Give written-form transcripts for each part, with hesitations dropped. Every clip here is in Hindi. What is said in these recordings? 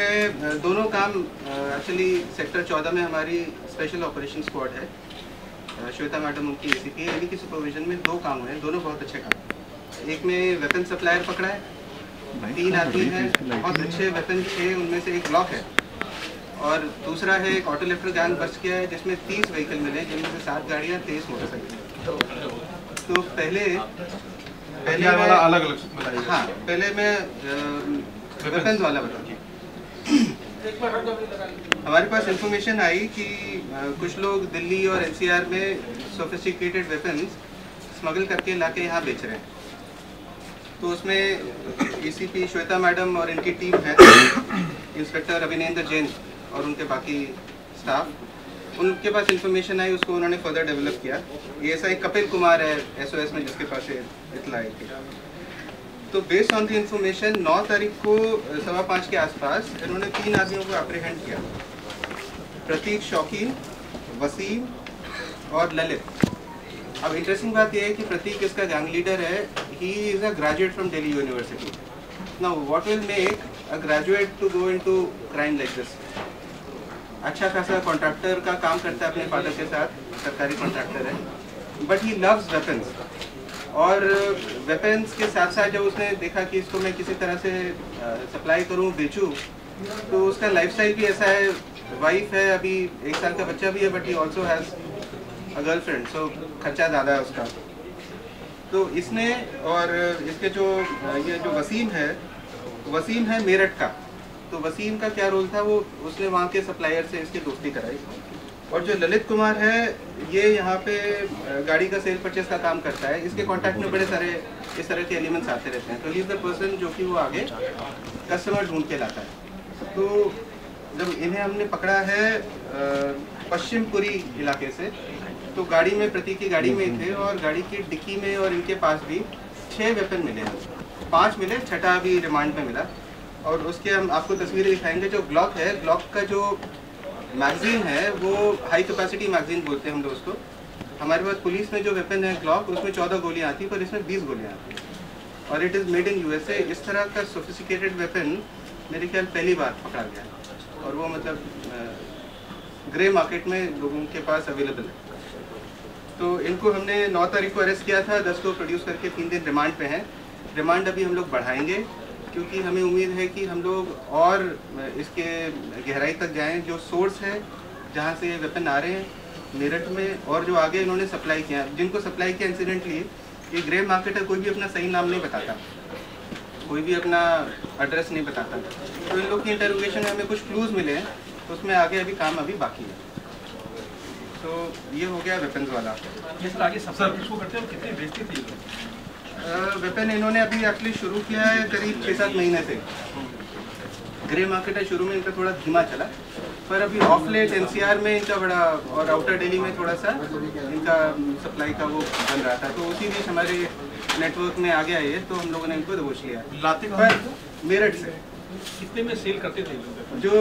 है दोनों काम एक्चुअली सेक्टर 14 में हमारी स्पेशल ऑपरेशन स्क्वाड है, श्वेता मैडम उनकी एसीपी है, इन्हीं की सुपरविजन में 2 काम हुए हैं, दोनों बहुत अच्छे काम। एक में वेपन सप्लायर पकड़ा है, 3 आदमी हैं, बहुत अच्छे वेपन थे, उनमें से एक ब्लॉक है। और दूसरा है एक ऑटो लिफ्टर गैंग बस्ट किया है जिसमें 30 व्हीकल मिले, जिनमें से 7 गाड़ियाँ 23 मोटरसाइकिल। तो पहले वाला अलग अलग बताइए। हाँ, पहले मैं वेपन्स वाला बताऊँ। हमारे पास इंफॉर्मेशन आई कि कुछ लोग दिल्ली और एनसीआर में सोफिस्टिकेटेड वेपन्स स्मगल करके लाके यहाँ बेच रहे हैं। तो उसमें एसीपी श्वेता मैडम और इनकी टीम है, इंस्पेक्टर अभिनेंद्र जैन और उनके बाकी स्टाफ, उनके पास इंफॉर्मेशन आई, उसको उन्होंने फर्दर डेवलप किया। एएसआई कपिल कुमार है एसओएस में जिसके पास इतला आई थी। तो बेस्ड ऑन द इंफॉर्मेशन 9 तारीख को 5:15 के आसपास इन्होंने 3 आदमियों को अप्रीहेंड किया, प्रतीक शौकीन, वसीम और ललित। अब इंटरेस्टिंग बात यह है कि प्रतीक इसका गैंग लीडर है, he is a graduate from Delhi University. Now what will make a graduate to go into crime like this? अच्छा खासा कॉन्ट्रैक्टर का काम करता है अपने फादर के साथ, सरकारी कॉन्ट्रैक्टर है, बट ही लव्स वेपन्स। और वेपन्स के साथ साथ जब उसने देखा कि इसको मैं किसी तरह से सप्लाई करूं, बेचूं, तो उसका लाइफस्टाइल भी ऐसा है, वाइफ है, अभी 1 साल का बच्चा भी है, but he also has a girlfriend, so खर्चा ज़्यादा है उसका। तो इसने और इसके जो वसीम है मेरठ का, तो वसीम का क्या रोल था, वो उसने वहाँ के सप्लायर से इसकी दोस्ती कराई। और जो ललित कुमार है, ये यहाँ पे गाड़ी का सेल परचेस का काम करता है, इसके कांटेक्ट में बड़े सारे इस तरह के एलिमेंट्स आते रहते हैं। तो ही इज द पर्सन जो कि वो आगे कस्टमर ढूंढ के लाता है। तो जब इन्हें हमने पकड़ा है पश्चिमपुरी इलाके से, तो गाड़ी में प्रतीक की गाड़ी में थे और गाड़ी की डिक्की में और इनके पास भी 6 वेपन मिले हैं, 5 मिले, 6ठा अभी रिमांड में मिला। और उसके हम आपको तस्वीरें दिखाएंगे। जो ग्लॉक है, ग्लॉक का जो मैगजीन है वो हाई कैपेसिटी मैगजीन बोलते हैं हम लोग उसको। हमारे पास पुलिस में जो वेपन है ग्लॉक, उसमें 14 गोलियां आती, पर इसमें 20 गोलियां आती हैं और it is made in USA. इस तरह का सोफिस्टिकेटेड वेपन मेरे ख्याल पहली बार पकड़ा गया और वो मतलब ग्रे मार्केट में लोगों के पास अवेलेबल है। तो इनको हमने 9 तारीख को अरेस्ट किया था, 10 को प्रोड्यूस करके 3 दिन रिमांड पे हैं। रिमांड अभी हम लोग बढ़ाएंगे क्योंकि हमें उम्मीद है कि हम लोग और इसके गहराई तक जाएं। जो सोर्स है जहां से ये वेपन आ रहे हैं मेरठ में, और जो आगे इन्होंने सप्लाई किया, जिनको सप्लाई किया इंसिडेंटली, ये ग्रे मार्केट है, कोई भी अपना सही नाम नहीं बताता, कोई भी अपना एड्रेस नहीं बताता। तो इन लोग की इंटरोगेशन में हमें कुछ क्लूज मिले हैं, तो उसमें आगे अभी काम अभी बाकी है। तो ये हो गया वेपन्स वाला। ये सर आगे सब इसको करते हैं, कितने बेचते थे? वेपन इन्होंने अभी एक्चुअली शुरू किया है करीब 6-7 महीने से। ग्रे मार्केट है, शुरू में इनका थोड़ा धीमा चला, पर अभी ऑफ लेट एनसीआर में इनका बड़ा और आउटर दिल्ली में थोड़ा सा इनका सप्लाई का वो बन रहा था। तो उसी बीच हमारे नेटवर्क में आ गया ये, तो हम लोगों ने इनको दबोच लिया। लाते पर मेरठ से कितने में सेल करते थे? जो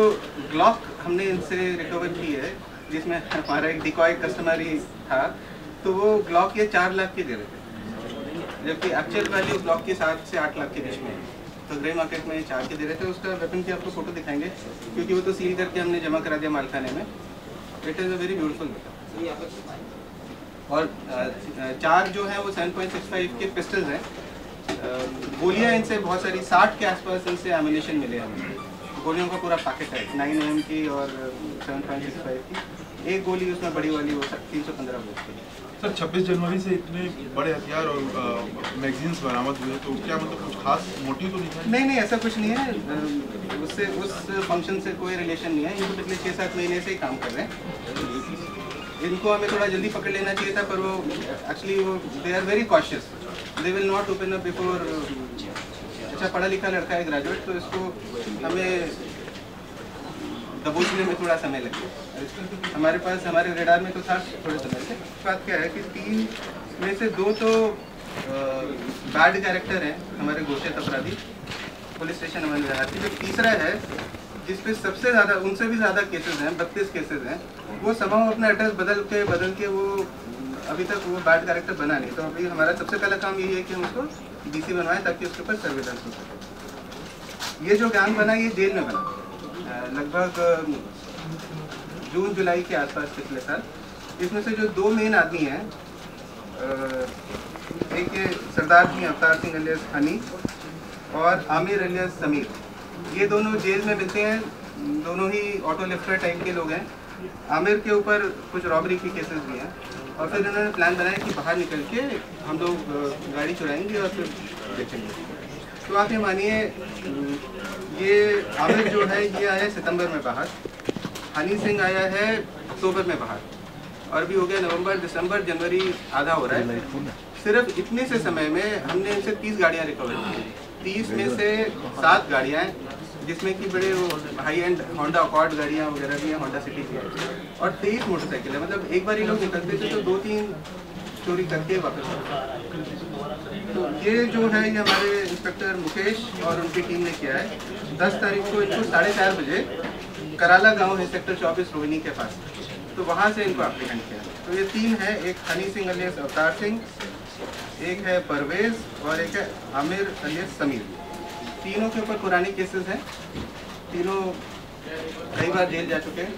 ग्लॉक हमने इनसे रिकवर की है, जिसमें हमारा एक डिकॉय कस्टमर ही था, तो वो ग्लॉक ये 4 लाख की दे रहे थे, जबकि एक्चुअल वैल्यू ब्लॉक की 7 से 8 लाख के बीच में है। तो ग्रे मार्केट में 4 के दे रहे थे। उसका वेपन की आपको फोटो दिखाएंगे क्योंकि वो तो सील करके हमने जमा करा दिया मालखाने में। It is a very beautiful weapon. और 4 जो है वो 7.65 के पिस्टल्स हैं। गोलियां इनसे बहुत सारी 60 के आसपास इनसे एम्युनिशन मिले हैं। गोलियों का पूरा पैकेट है, 9 mm की और 7.65 की। एक गोली उसमें बड़ी वाली वो 315 वोल्ट की। सर 26 जनवरी से इतने बड़े हथियार और मैगजीन्स बरामद हुए, तो क्या मतलब कुछ खास मोटिव तो नहीं था? नहीं, ऐसा कुछ नहीं है। उससे उस फंक्शन से कोई रिलेशन नहीं है। ये तो पिछले 6-7 महीने से ही काम कर रहे हैं। इनको हमें थोड़ा जल्दी पकड़ लेना चाहिए था, पर वो एक्चुअली वो they are very cautious, they will not open up before. अच्छा पढ़ा लिखा लड़का है, ग्रेजुएट, तो इसको हमें दबोचने में थोड़ा समय लग गया। हमारे पास हमारे रेडार में तो था थोड़े समय से। बात क्या है कि 3 में से 2 तो बैड कैरेक्टर हैं, हमारे घोषित अपराधी, पुलिस स्टेशन हमारे रहती। जो तीसरा है जिसपे सबसे ज़्यादा, उनसे भी ज़्यादा केसेस हैं, 32 केसेस हैं, वो समाव अपना एड्रेस बदल के वो अभी तक वो बैड कैरेक्टर बना नहीं। तो अभी हमारा सबसे पहला काम यही है कि हम उसको डीसी बनवाएं ताकि उसके ऊपर सर्वेलेंस हो सके। ये जो गैंग बना ये जेल में बना, लगभग जून जुलाई के आसपास पिछले साल। इसमें से जो 2 मेन आदमी हैं, एक ये सरदार सिंह अवतार सिंह अलियास हनी और आमिर अलियास समीर, ये दोनों जेल में मिलते हैं। दोनों ही ऑटो लिफ्टर टाइप के लोग हैं। आमिर के ऊपर कुछ रॉबरी के केसेस भी हैं और फिर उन्होंने प्लान बनाया कि बाहर निकल के हम लोग गाड़ी चुराएंगे और फिर बेचेंगे। तो आप ये मानिए, ये आमिर जो है ये आया सितंबर में बाहर, हनी सिंह आया है अक्टूबर में बाहर, और भी हो गया नवंबर, दिसंबर, जनवरी आधा हो रहा है। सिर्फ इतने से समय में हमने इनसे 30 गाड़ियाँ रिकवर की। 30 में से 7 गाड़ियाँ हैं जिसमें कि बड़े वो हाई एंड होंडा अकॉर्ड गाड़ियाँ वगैरह भी हैं, होंडा सिटी की है, और 23 मोटरसाइकिल है। मतलब एक बार ये लोग निकलते थे तो 2-3 चोरी करके वापस आते। तो ये जो है ये हमारे इंस्पेक्टर मुकेश और उनकी टीम ने किया है। 10 तारीख को इनको 4:30 बजे कराला गांव है, सेक्टर 24 रोहिणी के पास, तो वहाँ से इनको एप्लीकेंट किया। तो ये 3 है, एक हनी सिंह अलियास अवतार सिंह, एक है परवेज और एक है आमिर अलियास समीर। तीनों के ऊपर पुराने केसेस हैं, तीनों कई बार जेल जा चुके हैं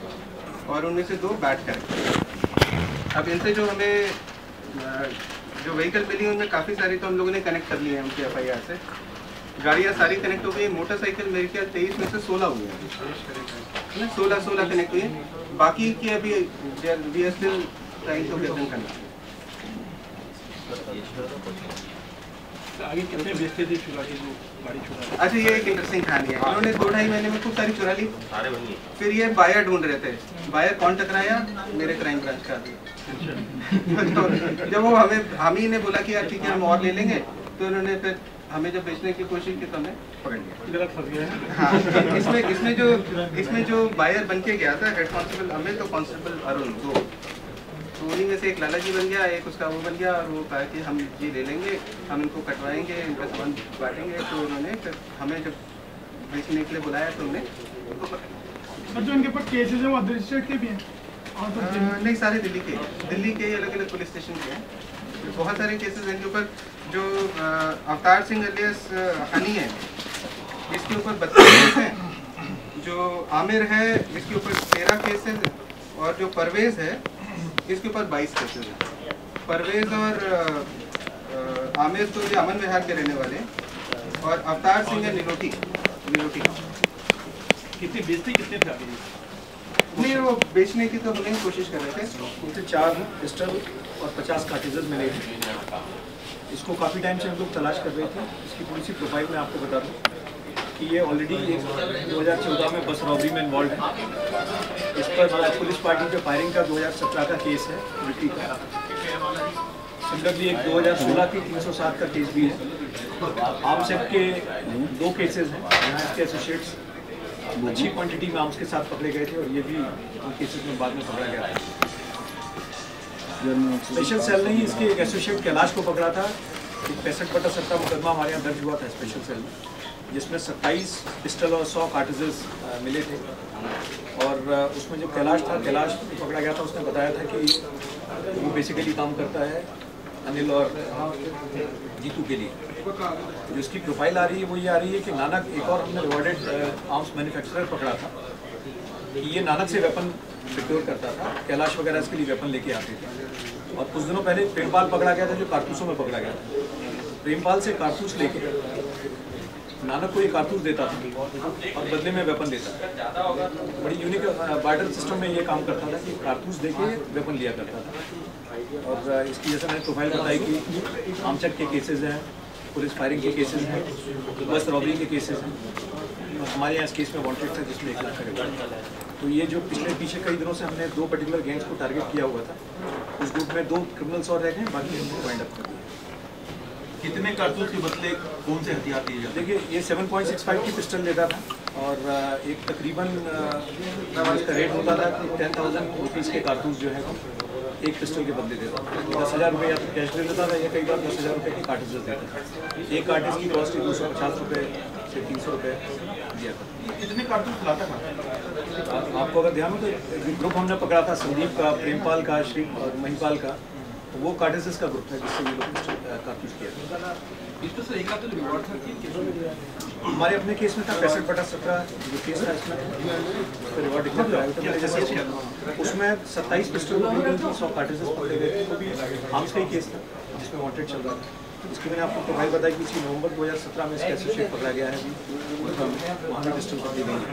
और उनमें से 2 बैड कैरेक्टर। अब इनसे जो हमें जो व्हीकल मिली उनमें काफ़ी सारी तो हम लोगों ने कनेक्ट कर ली है उनकी FIR से। गाड़ियाँ सारी कनेक्ट हो गई। मोटरसाइकिल मेरे ख्याल 23 में से 16 हुई है, 16 कनेक्ट हुई है। बाकी की अभी we are still trying to get them connect. आगे कितने बेचते थे चुरा के जो गाड़ी चुरा? अच्छा, ये एक इंटरेस्टिंग कहानी है। इन्होंने 2-2.5 महीने में खूब सारी चुरा ली। फिर ये बायर ढूंढ रहे थे। बायर कौन टकराया? मेरे क्राइम ब्रांच का। जब वो हम ही ने बोला कि यार ठीक है हम और ले लेंगे, तो उन्होंने फिर हमें जब बेचने की कोशिश की तो हमें पकड़ लिया। गलत फंस गया। हाँ, इसमें जो बायर बन के गया था हेड कांस्टेबल अमित और कांस्टेबल अरुण, तो उन्हीं में से एक लाला जी बन गया, एक उसका वो बन गया, और वो कहा कि हम ये ले लेंगे, हम इनको कटवाएंगे, इनका सामान बांटेंगे। तो उन्होंने फिर हमें जब बेचने के लिए बुलाया तो उन्हें उनको पकड़। जो इनके ऊपर केसेस हैं वो अदर स्टेट के भी हैं? नहीं, सारे दिल्ली के अलग अलग पुलिस स्टेशन के हैं। बहुत सारे केसेस हैं इनके ऊपर। जो अवतार सिंह अलियास हनी है, इसके ऊपर 32 केस हैं। जो आमिर है इसके ऊपर 13 केसेस हैं, और जो परवेज है इसके ऊपर 22 केसेस हैं। परवेज और आमिर तो ये अमन विहार के रहने वाले, और अवतार सिंह है निलोटी। कितनी बेचते कितने थे आगे? नहीं, वो बेचने की तो हमने कोशिश कर रहे थे। उनसे 4 पिस्टल और 50 कार्टिजेस मिले थे। इसको काफ़ी टाइम से हम लोग तलाश कर रहे थे। इसकी थोड़ी सी प्रोफाइल मैं आपको बता दूं कि ये ऑलरेडी 2014 में बस रॉबरी में इन्वॉल्व है। इस पर पुलिस पार्टी के फायरिंग का 2017 का केस है मिलिट्री का। सिमिलरली एक 2016 की 307 का केस भी है। आर्म्स एक्ट के 2 केसेस हैं जहाँ इसके एसोसिएट्स अच्छी क्वांटिटी में आर्म्स के साथ पकड़े गए थे, और ये भी उन केसेस में बाद में पकड़ा गया था। स्पेशल सेल ने ही इसके एक एसोसिएट कैलाश को पकड़ा था। एक 65/70 मुकदमा हमारे यहाँ दर्ज हुआ था स्पेशल सेल में, जिसमें 27 पिस्टल और 100 कार्टिजेस मिले थे। और उसमें जो कैलाश पकड़ा गया था, उसने बताया था कि वो बेसिकली काम करता है अनिल और जीतू के लिए। जो इसकी प्रोफाइल आ रही है वो ये आ रही है कि नानक, एक और हमने रिवॉर्डेड आर्म्स मैन्युफैक्चरर पकड़ा था कि ये नानक से वेपन सिक्योर करता था। कैलाश वगैरह इसके लिए वेपन लेके आते थे। और कुछ दिनों पहले प्रेमपाल पकड़ा गया था, जो कारतूसों में पकड़ा गया था। प्रेमपाल से कारतूस लेके नानक को ये कारतूस देता था और बदले में वेपन देता था। बड़ी यूनिक बार्टर सिस्टम में ये काम करता था कि कारतूस देके वेपन लिया करता था। और इसकी जैसे मैंने प्रोफाइल बताई कि आमचक के केसेस हैं, पुलिस फायरिंग के केसेस हैं, बस रॉबरी के केसेस हैं। हमारे यहाँ इस केस में वांटेड था जिसमें 1 लाख का रिवॉर्ड। तो ये जो पीछे कई दिनों से हमने 2 पर्टिकुलर गैंग्स को टारगेट किया हुआ था, उस ग्रुप में 2 क्रिमिनल्स और रह गए, बाकी हमको वाइंड अप कर दिया। कितने कारतूस के बदले कौन से हथियार दिए जाते? देखिए, ये 7.65 की पिस्टल लेता था, और एक तकरीबन इसका रेट होता था कि 10,000 रुपीज़ के कारतूस जो है एक पिस्टल के बदले देता था। 10,000 रुपये या तो कैश दे देता था, या कई बार 10,000 रुपये के कार्टिजेस देता था। एक कार्टिज की कॉस्ट 250 रुपये से 300 रुपये दिया था। कितने कारतूस लाता था? आपको अगर ध्यान हो तो ग्रुप हमने पकड़ा था संदीप का, प्रेमपाल का, श्री और महिपाल का, तो वो कार्टेसिस का ग्रुप है जिससे ये लोग कारतूस किया। इसमें सर एक तो रिवॉर्ड था कि हमारे अपने केस में था 65/17 जो केस था, इसमें रिवॉर्ड डिक्लेयर कराया था मैंने जैसे उसमें 27 पिस्टल पकड़ी गई थी, 100 कार्टेसिस पकड़े गए थे, वो भी आर्म्स का ही केस था जिसमें वांटेड चल रहा था। इसकी मैंने आपको प्रोफाइल बताई कि इसी नवंबर 2017 में इसका एसोसिएट पकड़ा गया है, वहाँ भी पिस्टल पकड़ी गई है।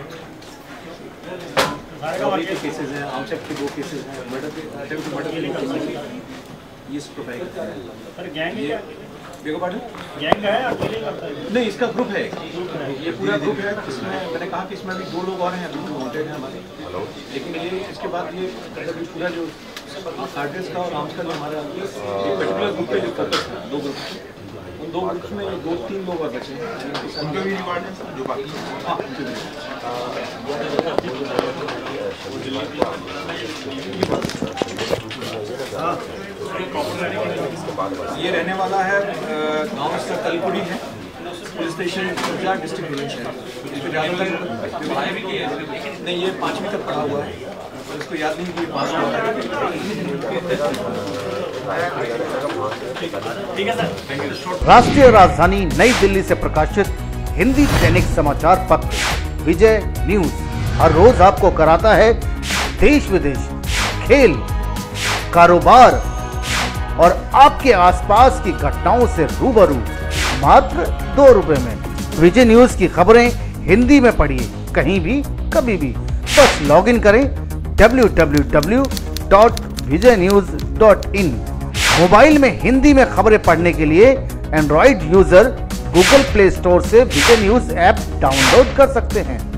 रॉबरी के केसेज हैं, आर्म्स एक्ट के 2 केसेज हैं, मर्डर के अटेम्प्ट टू मर्डर के 2 केसेज हैं। ये प्रोफाइल गैंग है अकेले करता है? नहीं, इसका ग्रुप है, ये पूरा ग्रुप है जिसमें मैंने कहा कि इसमें भी 2 लोग और हैं अभी वांटेड हैं हमारे, लेकिन ये इसके बाद ये पूरा जो कार्टेज का और आर्म्स का जो हमारा पर्टिकुलर ग्रुप पे जो फोकस है 2 ग्रुप, उन 2 ग्रुप्स में 2-3 लोग और बचे हैं उनके भी रिकॉर्ड है सर जो बाकी हैं? हाँ, उनके भी। ये रहने वाला है गांव इसका कलकुड़ी है, पुलिस स्टेशन डिस्ट्रिक्ट बुलंदशहर। इसको ज़्यादातर नहीं, ये 5वीं तक पढ़ा हुआ है, और इसको याद नहीं कि पास हुआ है। ठीक है सर। राष्ट्रीय राजधानी नई दिल्ली से प्रकाशित हिंदी दैनिक समाचार पत्र विजय न्यूज हर रोज आपको कराता है देश विदेश, खेल, कारोबार और आपके आसपास की घटनाओं से रूबरू मात्र 2 रुपए में। विजय न्यूज की खबरें हिंदी में पढ़िए कहीं भी कभी भी, बस लॉगिन करें www.vijaynews.in। मोबाइल में हिंदी में खबरें पढ़ने के लिए Android user Google play store से विजय न्यूज ऐप डाउनलोड कर सकते हैं।